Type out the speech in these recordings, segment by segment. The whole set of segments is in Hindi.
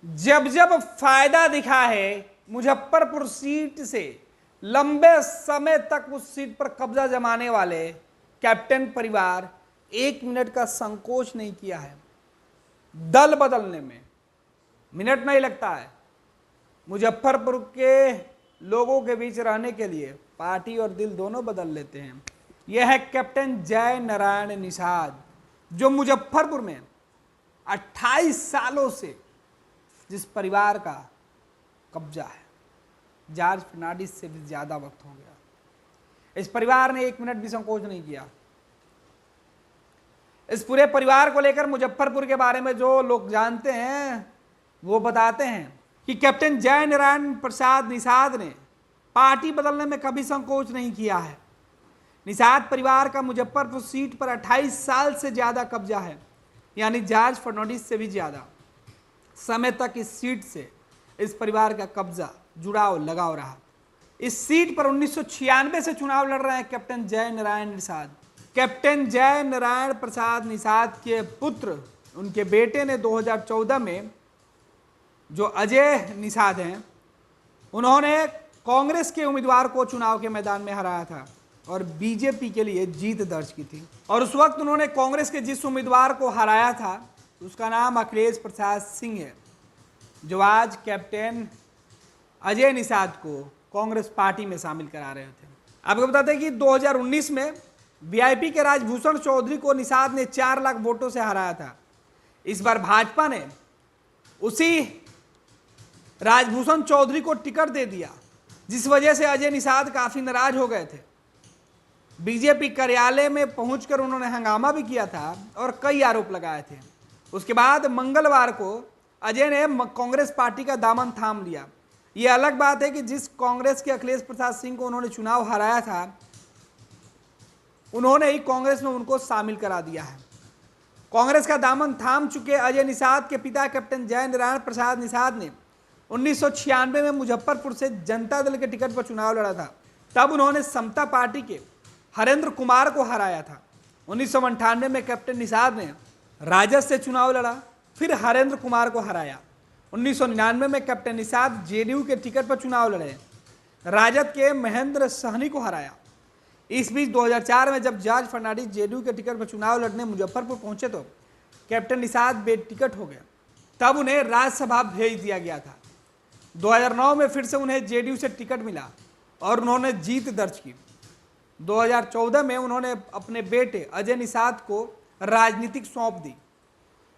जब जब फायदा दिखा है मुजफ्फरपुर सीट से लंबे समय तक उस सीट पर कब्जा जमाने वाले कैप्टन परिवार 1 मिनट का संकोच नहीं किया है। दल बदलने में मिनट नहीं लगता है। मुजफ्फरपुर के लोगों के बीच रहने के लिए पार्टी और दिल दोनों बदल लेते हैं। यह है कैप्टन जय नारायण निषाद, जो मुजफ्फरपुर में 28 सालों से जिस परिवार का कब्जा है, जॉर्ज फर्नांडिस से भी ज्यादा वक्त हो गया। इस परिवार ने 1 मिनट भी संकोच नहीं किया। इस पूरे परिवार को लेकर मुजफ्फरपुर के बारे में जो लोग जानते हैं वो बताते हैं कि कैप्टन जय नारायण प्रसाद निषाद ने पार्टी बदलने में कभी संकोच नहीं किया है। निषाद परिवार का मुजफ्फरपुर सीट पर 28 साल से ज्यादा कब्जा है, यानी जॉर्ज फर्नांडिस से भी ज्यादा समय तक इस सीट से इस परिवार का कब्जा जुड़ाव लगाव रहा। इस सीट पर 1996 से चुनाव लड़ रहे हैं कैप्टन जय नारायण निषाद। कैप्टन जय नारायण प्रसाद निषाद के पुत्र, उनके बेटे ने 2014 में, जो अजय निषाद हैं, उन्होंने कांग्रेस के उम्मीदवार को चुनाव के मैदान में हराया था और बीजेपी के लिए जीत दर्ज की थी। और उस वक्त उन्होंने कांग्रेस के जिस उम्मीदवार को हराया था उसका नाम अखिलेश प्रसाद सिंह है, जो आज कैप्टन अजय निषाद को कांग्रेस पार्टी में शामिल करा रहे थे। आपको बताते हैं कि 2019 में वीआईपी के राजभूषण चौधरी को निषाद ने 4 लाख वोटों से हराया था। इस बार भाजपा ने उसी राजभूषण चौधरी को टिकट दे दिया, जिस वजह से अजय निषाद काफी नाराज हो गए थे। बीजेपी कार्यालय में पहुंचकर उन्होंने हंगामा भी किया था और कई आरोप लगाए थे। उसके बाद मंगलवार को अजय ने कांग्रेस पार्टी का दामन थाम लिया। यह अलग बात है कि जिस कांग्रेस के अखिलेश प्रसाद सिंह को उन्होंने चुनाव हराया था, उन्होंने ही कांग्रेस में उनको शामिल करा दिया है। कांग्रेस का दामन थाम चुके अजय निषाद के पिता कैप्टन जय नारायण प्रसाद निषाद ने 1996 में मुजफ्फरपुर से जनता दल के टिकट पर चुनाव लड़ा था। तब उन्होंने समता पार्टी के हरेंद्र कुमार को हराया था। 1998 में कैप्टन निषाद ने राजद से चुनाव लड़ा, फिर हरेंद्र कुमार को हराया। 1999 में कैप्टन निषाद जेडीयू के टिकट पर चुनाव लड़े, राजद के महेंद्र सहनी को हराया। इस बीच 2004 में जब जॉर्ज फर्नांडिस जेडीयू के टिकट पर चुनाव लड़ने मुजफ्फरपुर पहुंचे तो कैप्टन निषाद बेटिकट हो गए। तब उन्हें राज्यसभा भेज दिया गया था। 2009 में फिर से उन्हें जेडीयू से टिकट मिला और उन्होंने जीत दर्ज की। 2014 में उन्होंने अपने बेटे अजय निषाद को राजनीतिक सौंप दी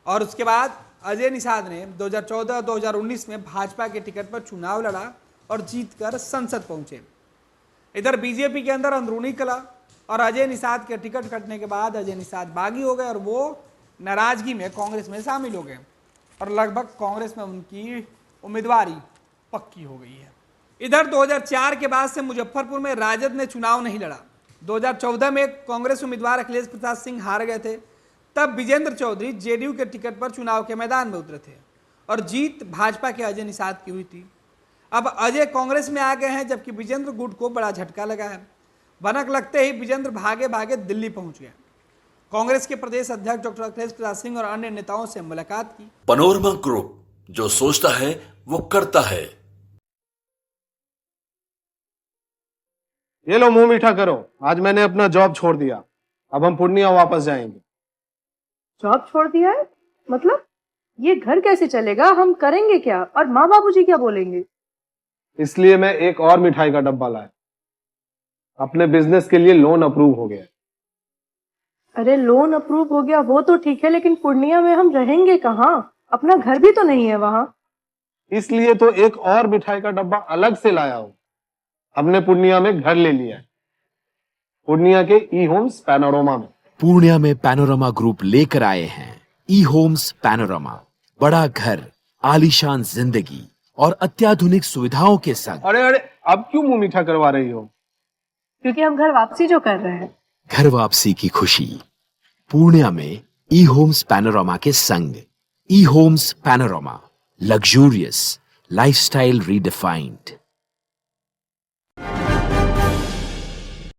और उसके बाद अजय निषाद ने 2014-2019 में भाजपा के टिकट पर चुनाव लड़ा और जीतकर संसद पहुंचे। इधर बीजेपी के अंदर अंदरूनी कला और अजय निषाद के टिकट कटने के बाद अजय निषाद बागी हो गए और वो नाराजगी में कांग्रेस में शामिल हो गए और लगभग कांग्रेस में उनकी उम्मीदवारी पक्की हो गई है। इधर 2004 के बाद से मुजफ्फरपुर में राजद ने चुनाव नहीं लड़ा। 2014 में कांग्रेस उम्मीदवार अखिलेश प्रसाद सिंह हार गए थे। तब विजेंद्र चौधरी जेडीयू के टिकट पर चुनाव के मैदान में उतरे थे और जीत भाजपा के अजय निषाद की हुई थी। अब अजय कांग्रेस में आ गए हैं, जबकि विजेंद्र गुट को बड़ा झटका लगा है। भनक लगते ही विजेंद्र भागे भागे दिल्ली पहुंच गए। कांग्रेस के प्रदेश अध्यक्ष डॉक्टर अखिलेश प्रसाद सिंह और अन्य नेताओं से मुलाकात की। पैनोरमा ग्रुप, जो सोचता है वो करता है। ये लो मुंह मीठा करो, आज मैंने अपना जॉब छोड़ दिया। अब हम पूर्णिया वापस जाएंगे। जॉब छोड़ दिया है? मतलब ये घर कैसे चलेगा? हम करेंगे क्या? और माँ बाबूजी क्या बोलेंगे? इसलिए मैं एक और मिठाई का डब्बा लाया। अपने बिजनेस के लिए लोन अप्रूव हो गया। अरे लोन अप्रूव हो गया वो तो ठीक है, लेकिन पूर्णिया में हम रहेंगे कहाँ? अपना घर भी तो नहीं है वहाँ। इसलिए तो एक और मिठाई का डब्बा अलग से लाया हूँ। हमने पूर्णिया में घर ले लिया है, पूर्णिया के ई होम्स पैनोरमा में। पूर्णिया में पैनोरमा ग्रुप लेकर आए हैं ई होम्स पैनोरमा। बड़ा घर, आलीशान जिंदगी और अत्याधुनिक सुविधाओं के संग। अरे अरे, अब क्यों मुंह मीठा करवा रही हो? क्योंकि हम घर वापसी जो कर रहे हैं। घर वापसी की खुशी पूर्णिया में ई होम्स पैनोरमा के संग। E Homes Panorama, luxurious lifestyle redefined.